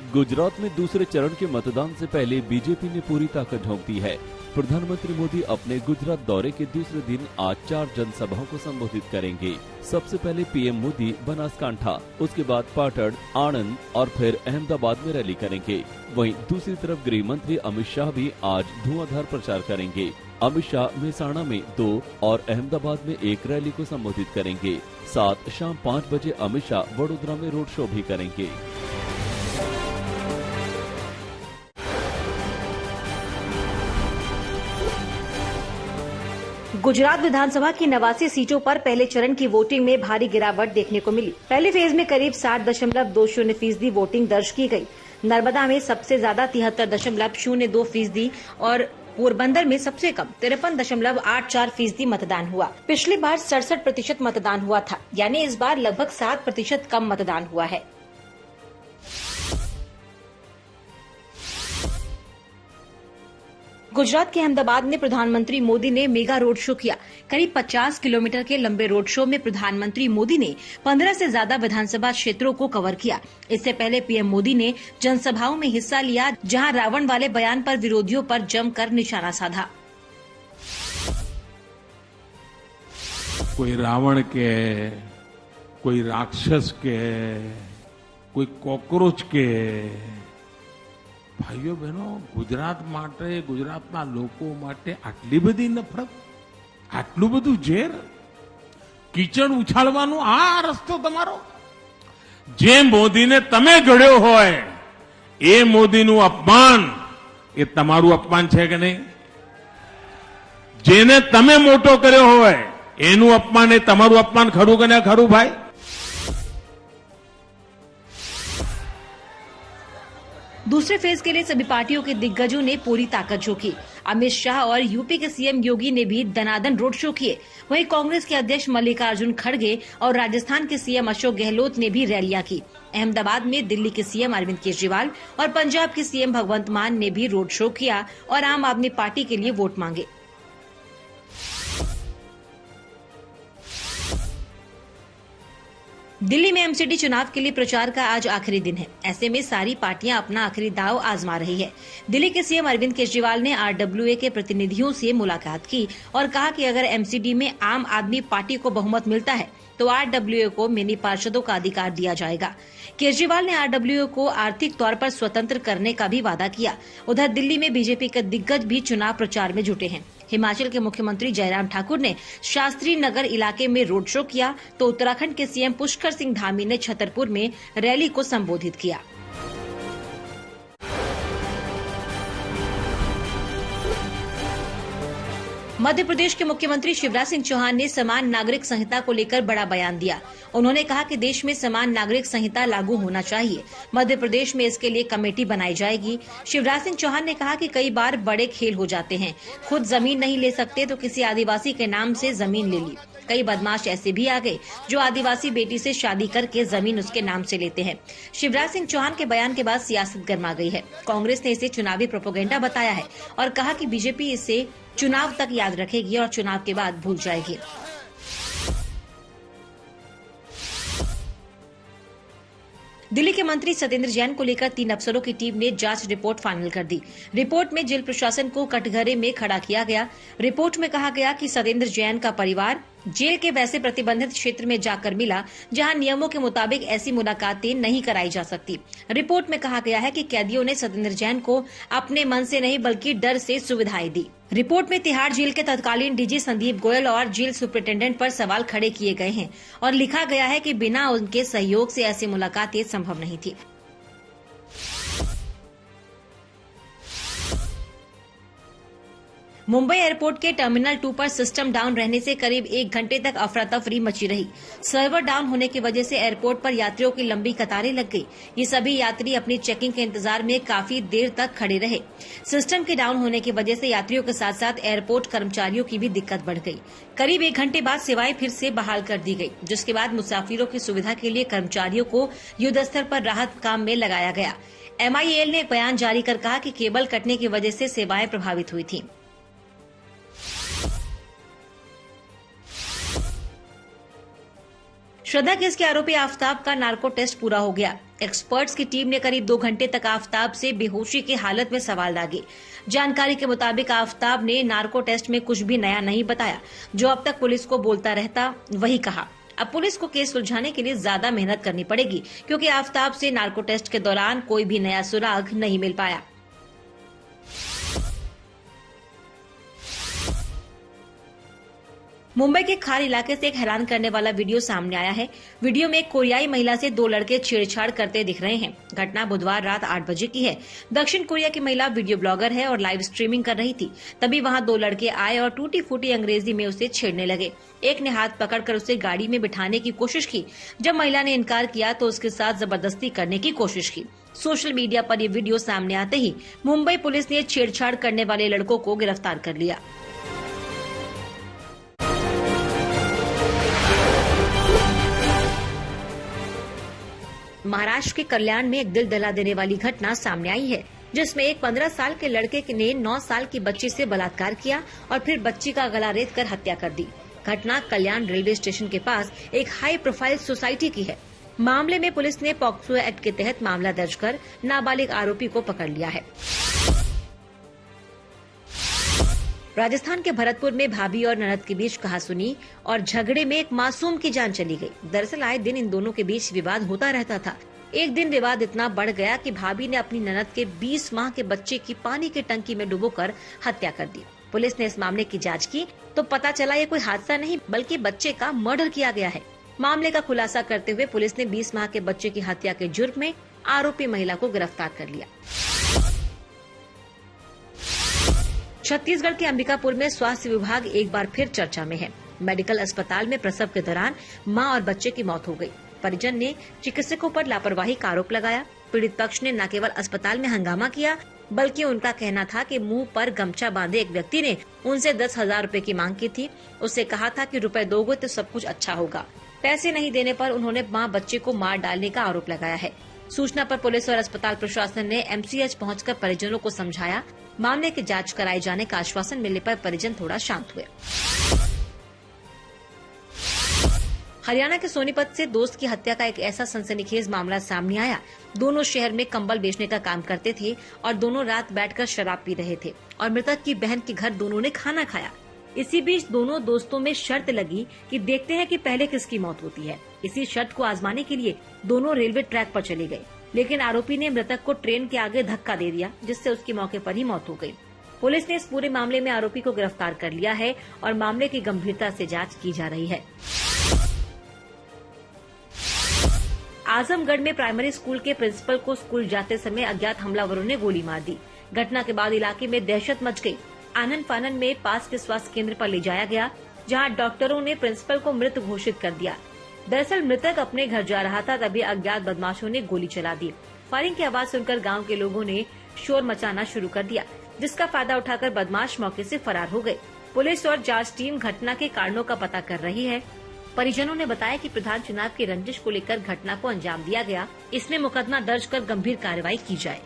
गुजरात में दूसरे चरण के मतदान से पहले बीजेपी ने पूरी ताकत झोंक दी है। प्रधानमंत्री मोदी अपने गुजरात दौरे के दूसरे दिन आज 4 जनसभाओं को संबोधित करेंगे। सबसे पहले पीएम मोदी बनासकांठा, उसके बाद पाटड़, आणंद और फिर अहमदाबाद में रैली करेंगे। वहीं दूसरी तरफ गृह मंत्री अमित शाह भी आज धुआंधार प्रचार करेंगे। अमित शाह मेहसाणा में 2 और अहमदाबाद में 1 रैली को संबोधित करेंगे। साथ शाम 5 बजे अमित शाह वडोदरा में रोड शो भी करेंगे। गुजरात विधानसभा की 89 सीटों पर पहले चरण की वोटिंग में भारी गिरावट देखने को मिली। पहले फेज में करीब 60.20% वोटिंग दर्ज की गई। नर्मदा में सबसे ज्यादा 73.02% और पोरबंदर में सबसे कम 53.84% मतदान हुआ। पिछली बार 67% मतदान हुआ था, यानी इस बार लगभग 7% कम मतदान हुआ है। गुजरात के अहमदाबाद में प्रधानमंत्री मोदी ने मेगा रोड शो किया। करीब 50 किलोमीटर के लंबे रोड शो में प्रधानमंत्री मोदी ने 15 से ज्यादा विधानसभा क्षेत्रों को कवर किया। इससे पहले पीएम मोदी ने जनसभाओं में हिस्सा लिया, जहां रावण वाले बयान पर विरोधियों पर जमकर निशाना साधा। कोई रावण के, कोई राक्षस के, कोई कॉकरोच के, ભાઈઓ બહેનો ગુજરાત માટે, ગુજરાતના લોકો માટે આટલી બધી નફરત, આટલું બધું ઝેર, કીચડ ઉછાળવાનો આ રસ્તો તમારો? જે મોદીને તમે ઘડ્યો હોય એ મોદીનું અપમાન, એ તમારું અપમાન છે કે નહીં? જેને તમે મોટો કર્યો હોય એનું અપમાન એ તમારું અપમાન ખરું કે ના ખરું ભાઈ? दूसरे फेज के लिए सभी पार्टियों के दिग्गजों ने पूरी ताकत झोंकी। अमित शाह और यूपी के सीएम योगी ने भी दनादन रोड शो किए। वहीं कांग्रेस के अध्यक्ष मल्लिकार्जुन खड़गे और राजस्थान के सीएम अशोक गहलोत ने भी रैलियां की। अहमदाबाद में दिल्ली के सीएम अरविंद केजरीवाल और पंजाब के सीएम भगवंत मान ने भी रोड शो किया और आम आदमी पार्टी के लिए वोट मांगे। दिल्ली में एमसीडी चुनाव के लिए प्रचार का आज आखिरी दिन है। ऐसे में सारी पार्टियां अपना आखिरी दांव आजमा रही है। दिल्ली के सीएम अरविंद केजरीवाल ने आरडब्ल्यूए के प्रतिनिधियों से मुलाकात की और कहा कि अगर एमसीडी में आम आदमी पार्टी को बहुमत मिलता है तो आरडब्ल्यूए को मिनी पार्षदों का अधिकार दिया जाएगा। केजरीवाल ने आरडब्ल्यूए को आर्थिक तौर पर स्वतंत्र करने का भी वादा किया। उधर दिल्ली में बीजेपी के दिग्गज भी चुनाव प्रचार में जुटे हैं। हिमाचल के मुख्यमंत्री जयराम ठाकुर ने शास्त्री नगर इलाके में रोड शो किया, तो उत्तराखंड के सीएम पुष्कर सिंह धामी ने छतरपुर में रैली को संबोधित किया। मध्य प्रदेश के मुख्यमंत्री शिवराज सिंह चौहान ने समान नागरिक संहिता को लेकर बड़ा बयान दिया। उन्होंने कहा कि देश में समान नागरिक संहिता लागू होना चाहिए। मध्य प्रदेश में इसके लिए कमेटी बनाई जाएगी। शिवराज सिंह चौहान ने कहा कि कई बार बड़े खेल हो जाते हैं। खुद जमीन नहीं ले सकते तो किसी आदिवासी के नाम से जमीन ले ली। कई बदमाश ऐसे भी आ गए जो आदिवासी बेटी से शादी करके जमीन उसके नाम से लेते हैं। शिवराज सिंह चौहान के बयान के बाद सियासत गर्मा गई है। कांग्रेस ने इसे चुनावी प्रोपेगेंडा बताया है और कहा कि बीजेपी इसे चुनाव तक याद रखेगी और चुनाव के बाद भूल जाएगी। दिल्ली के मंत्री सत्येंद्र जैन को लेकर 3 अफसरों की टीम ने जांच रिपोर्ट फाइनल कर दी। रिपोर्ट में जेल प्रशासन को कटघरे में खड़ा किया गया। रिपोर्ट में कहा गया कि सत्येंद्र जैन का परिवार जेल के वैसे प्रतिबंधित क्षेत्र में जाकर मिला जहां नियमों के मुताबिक ऐसी मुलाकातें नहीं कराई जा सकती। रिपोर्ट में कहा गया है कि कैदियों ने सत्येंद्र जैन को अपने मन से नहीं बल्कि डर से सुविधाएं दी। रिपोर्ट में तिहाड़ जेल के तत्कालीन डीजी संदीप गोयल और जेल सुपरिटेंडेंट पर सवाल खड़े किए गए हैं और लिखा गया है कि बिना उनके सहयोग से ऐसी मुलाकातें संभव नहीं थी। मुंबई एयरपोर्ट के टर्मिनल 2 पर सिस्टम डाउन रहने से करीब 1 घंटे तक अफरा तफरी मची रही। सर्वर डाउन होने की वजह से एयरपोर्ट पर यात्रियों की लंबी कतारें लग गई। ये सभी यात्री अपनी चेकिंग के इंतजार में काफी देर तक खड़े रहे। सिस्टम के डाउन होने की वजह से यात्रियों के साथ साथ एयरपोर्ट कर्मचारियों की भी दिक्कत बढ़ गई। करीब 1 घंटे बाद सेवाएं फिर से बहाल कर दी गई, जिसके बाद मुसाफिरों की सुविधा के लिए कर्मचारियों को युद्ध स्तर पर राहत काम में लगाया गया। MIAL ने एक बयान जारी कर कहा कि केबल कटने की वजह से सेवाएं प्रभावित हुई थी। श्रद्धा केस के आरोपी आफताब का नार्को टेस्ट पूरा हो गया। एक्सपर्ट्स की टीम ने करीब 2 घंटे तक आफताब से बेहोशी की हालत में सवाल दागे। जानकारी के मुताबिक आफताब ने नार्को टेस्ट में कुछ भी नया नहीं बताया। जो अब तक पुलिस को बोलता रहता वही कहा। अब पुलिस को केस सुलझाने के लिए ज्यादा मेहनत करनी पड़ेगी, क्योंकि आफताब से नार्को टेस्ट के दौरान कोई भी नया सुराग नहीं मिल पाया। मुंबई के खार इलाके से एक हैरान करने वाला वीडियो सामने आया है। वीडियो में एक कोरियाई महिला से 2 लड़के छेड़छाड़ करते दिख रहे हैं। घटना बुधवार रात 8 बजे की है। दक्षिण कोरिया की महिला वीडियो ब्लॉगर है और लाइव स्ट्रीमिंग कर रही थी। तभी वहां 2 लड़के आए और टूटी फूटी अंग्रेजी में उसे छेड़ने लगे। एक ने हाथ पकड़कर उसे गाड़ी में बिठाने की कोशिश की। जब महिला ने इनकार किया तो उसके साथ जबरदस्ती करने की कोशिश की। सोशल मीडिया पर ये वीडियो सामने आते ही मुंबई पुलिस ने छेड़छाड़ करने वाले लड़कों को गिरफ्तार कर लिया। महाराष्ट्र के कल्याण में एक दिल दहला देने वाली घटना सामने आई है, जिसमें एक 15 साल के लड़के ने 9 साल की बच्ची से बलात्कार किया और फिर बच्ची का गला रेत कर हत्या कर दी। घटना कल्याण रेलवे स्टेशन के पास एक हाई प्रोफाइल सोसाइटी की है। मामले में पुलिस ने पॉक्सो एक्ट के तहत मामला दर्ज कर नाबालिग आरोपी को पकड़ लिया है। राजस्थान के भरतपुर में भाभी और ननद के बीच कहासुनी और झगड़े में एक मासूम की जान चली गई। दरअसल आए दिन इन दोनों के बीच विवाद होता रहता था। एक दिन विवाद इतना बढ़ गया कि भाभी ने अपनी ननद के 20 माह के बच्चे की पानी की टंकी में डुबोकर हत्या कर दी। पुलिस ने इस मामले की जांच की तो पता चला ये कोई हादसा नहीं बल्कि बच्चे का मर्डर किया गया है। मामले का खुलासा करते हुए पुलिस ने 20 माह के बच्चे की हत्या के जुर्म में आरोपी महिला को गिरफ्तार कर लिया। छत्तीसगढ़ के अंबिकापुर में स्वास्थ्य विभाग एक बार फिर चर्चा में है। मेडिकल अस्पताल में प्रसव के दौरान मां और बच्चे की मौत हो गई। परिजन ने चिकित्सकों पर लापरवाही का आरोप लगाया। पीड़ित पक्ष ने न केवल अस्पताल में हंगामा किया बल्कि उनका कहना था कि मुंह पर गमछा बांधे एक व्यक्ति ने उनसे 10,000 रुपए की मांग की थी। उससे कहा था कि रुपए दोगे तो सब कुछ अच्छा होगा। पैसे नहीं देने पर उन्होंने मां बच्चे को मार डालने का आरोप लगाया है। सूचना पर पुलिस और अस्पताल प्रशासन ने MCH पहुंचकर परिजनों को समझाया। मामले की जांच कराए जाने का आश्वासन मिलने पर परिजन थोड़ा शांत हुए। हरियाणा के सोनीपत से दोस्त की हत्या का एक ऐसा सनसनीखेज मामला सामने आया। दोनों शहर में कंबल बेचने का काम करते थे और दोनों रात बैठकर शराब पी रहे थे और मृतक की बहन के घर दोनों ने खाना खाया। इसी बीच दोनों दोस्तों में शर्त लगी कि देखते हैं कि पहले किसकी मौत होती है। इसी शर्त को आजमाने के लिए दोनों रेलवे ट्रैक पर चले गए, लेकिन आरोपी ने मृतक को ट्रेन के आगे धक्का दे दिया, जिससे उसकी मौके पर ही मौत हो गई। पुलिस ने इस पूरे मामले में आरोपी को गिरफ्तार कर लिया है और मामले की गंभीरता से जांच की जा रही है। आजमगढ़ में प्राइमरी स्कूल के प्रिंसिपल को स्कूल जाते समय अज्ञात हमलावरों ने गोली मार दी। घटना के बाद इलाके में दहशत मच गई। आनन फानन में पास के स्वास्थ्य केंद्र पर ले जाया गया, जहां डॉक्टरों ने प्रिंसिपल को मृत घोषित कर दिया। दरअसल मृतक अपने घर जा रहा था, तभी अज्ञात बदमाशों ने गोली चला दी। फायरिंग की आवाज सुनकर गांव के लोगों ने शोर मचाना शुरू कर दिया, जिसका फायदा उठाकर बदमाश मौके से फरार हो गए। पुलिस और जांच टीम घटना के कारणों का पता कर रही है। परिजनों ने बताया कि प्रधान चुनाव की रंजिश को लेकर घटना को अंजाम दिया गया। इसमें मुकदमा दर्ज कर गंभीर कार्रवाई की जाए।